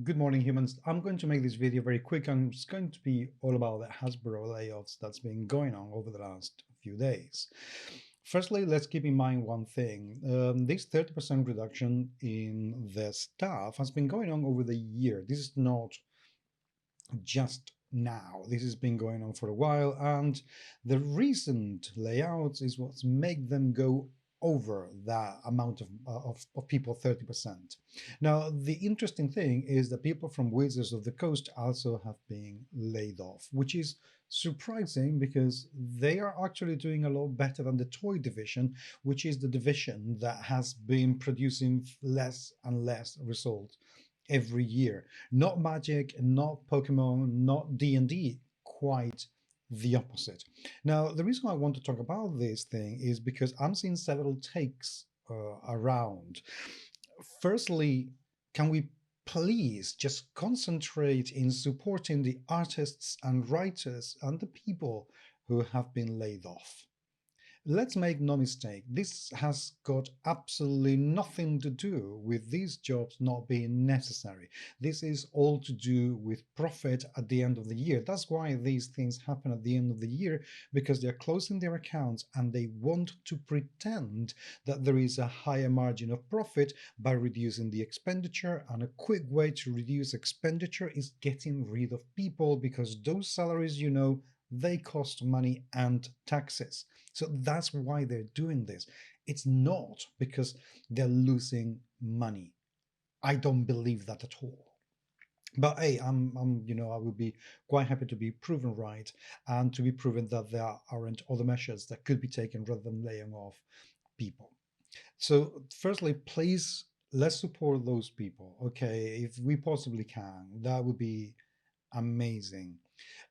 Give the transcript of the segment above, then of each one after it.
Good morning, humans. I'm going to make this video very quick, and it's going to be all about the Hasbro layoffs that's been going on over the last few days. Firstly, let's keep in mind one thing. This 30% reduction in the staff has been going on over the year. This is not just now. This has been going on for a while, and the recent layouts is what's make them go over that amount of people, 30%. Now, the interesting thing is that people from Wizards of the Coast also have been laid off, which is surprising because they are actually doing a lot better than the toy division, which is the division that has been producing less and less results every year. Not Magic, not Pokemon, not D&D, quite the opposite. Now, the reason I want to talk about this thing is because I'm seeing several takes around. Firstly, can we please just concentrate in supporting the artists and writers and the people who have been laid off? Let's make no mistake, this has got absolutely nothing to do with these jobs not being necessary. This is all to do with profit at the end of the year. That's why these things happen at the end of the year, because they're closing their accounts and they want to pretend that there is a higher margin of profit by reducing the expenditure. And a quick way to reduce expenditure is getting rid of people, because those salaries, they cost money and taxes. So that's why they're doing this. It's not because they're losing money. I don't believe that at all. But hey, I would be quite happy to be proven right and to be proven that there aren't other measures that could be taken rather than laying off people. So, firstly, please let's support those people. Okay, if we possibly can, that would be amazing.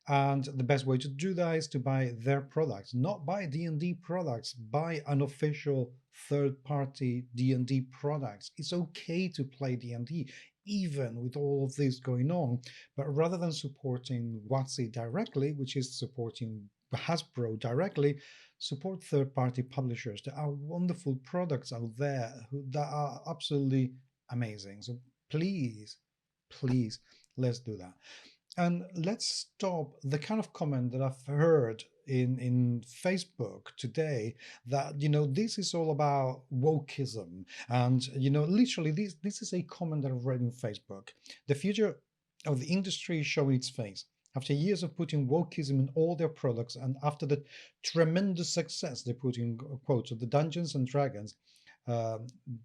And the best way to do that is to buy their products, not buy D&D products, buy an official third-party D&D products. It's okay to play D&D, even with all of this going on. But rather than supporting WOTC directly, which is supporting Hasbro directly, support third-party publishers. There are wonderful products out there that are absolutely amazing. So please, please, let's do that. And let's stop the kind of comment that I've heard in Facebook today, that this is all about wokeism. And literally this is a comment that I've read in Facebook. The future of the industry is showing its face. After years of putting wokeism in all their products, and after the tremendous success they put in quotes of the Dungeons and Dragons, uh,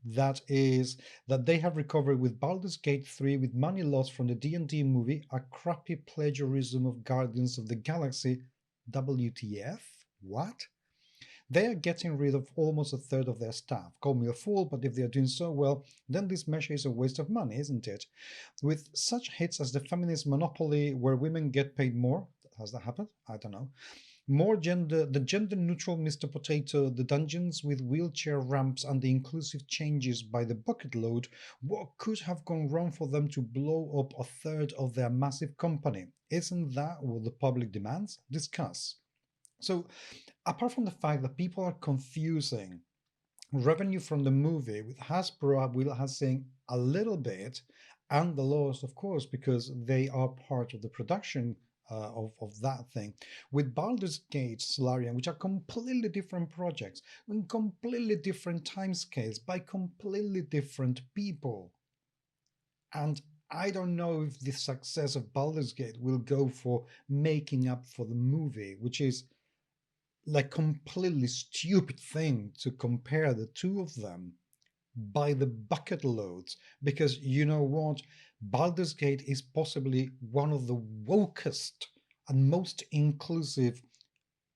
that is that they have recovered with Baldur's Gate 3, with money lost from the D&D movie, a crappy plagiarism of Guardians of the Galaxy. WTF? What? They are getting rid of almost a third of their staff. Call me a fool, but if they are doing so well, then this measure is a waste of money, isn't it? With such hits as the feminist monopoly, where women get paid more, has that happened? I don't know. More gender, the gender neutral Mr. Potato, the dungeons with wheelchair ramps, and the inclusive changes by the bucket load. What could have gone wrong for them to blow up a third of their massive company? Isn't that what the public demands? Discuss. So, apart from the fact that people are confusing revenue from the movie with Hasbro will has saying a little bit, and the loss, of course, because they are part of the production of that thing. With Baldur's Gate, Solarian, which are completely different projects, in completely different timescales, by completely different people. And I don't know if the success of Baldur's Gate will go for making up for the movie, which is like completely stupid thing to compare the two of them by the bucket loads, because you know what, Baldur's Gate is possibly one of the wokest and most inclusive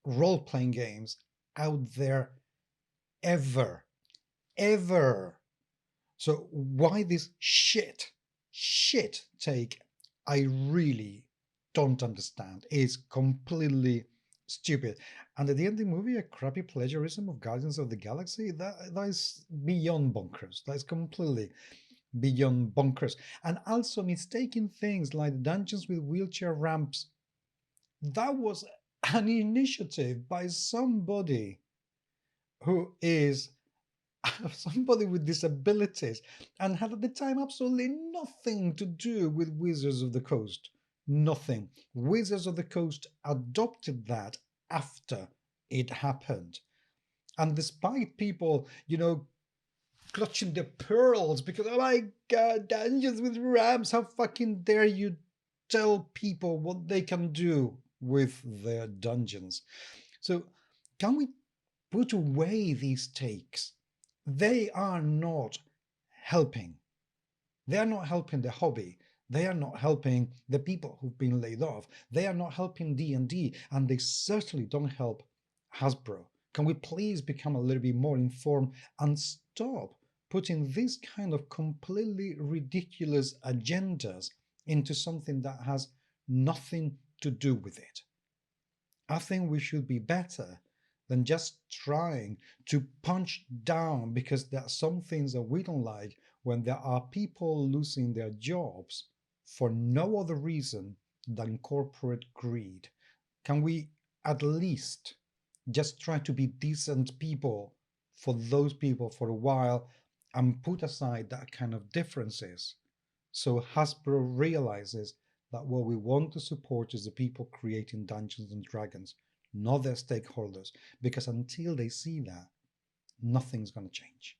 role-playing games out there ever. So why this shit take, I really don't understand. It's completely stupid. And at the end of the movie, a crappy plagiarism of Guardians of the Galaxy, that is beyond bonkers. That is completely beyond bonkers. And also mistaking things like dungeons with wheelchair ramps. That was an initiative by somebody who is somebody with disabilities and had at the time absolutely nothing to do with Wizards of the Coast. Nothing. Wizards of the Coast adopted that after it happened. And despite people, clutching their pearls because, oh my god, Dungeons with Rams, how fucking dare you tell people what they can do with their dungeons. So, can we put away these takes? They are not helping. They are not helping the hobby. They are not helping the people who've been laid off. They are not helping D&D, and they certainly don't help Hasbro. Can we please become a little bit more informed and stop putting these kind of completely ridiculous agendas into something that has nothing to do with it? I think we should be better than just trying to punch down because there are some things that we don't like when there are people losing their jobs for no other reason than corporate greed. Can we at least just try to be decent people for those people for a while and put aside that kind of differences so Hasbro realizes that what we want to support is the people creating Dungeons and Dragons, not their stakeholders, because until they see that, nothing's going to change.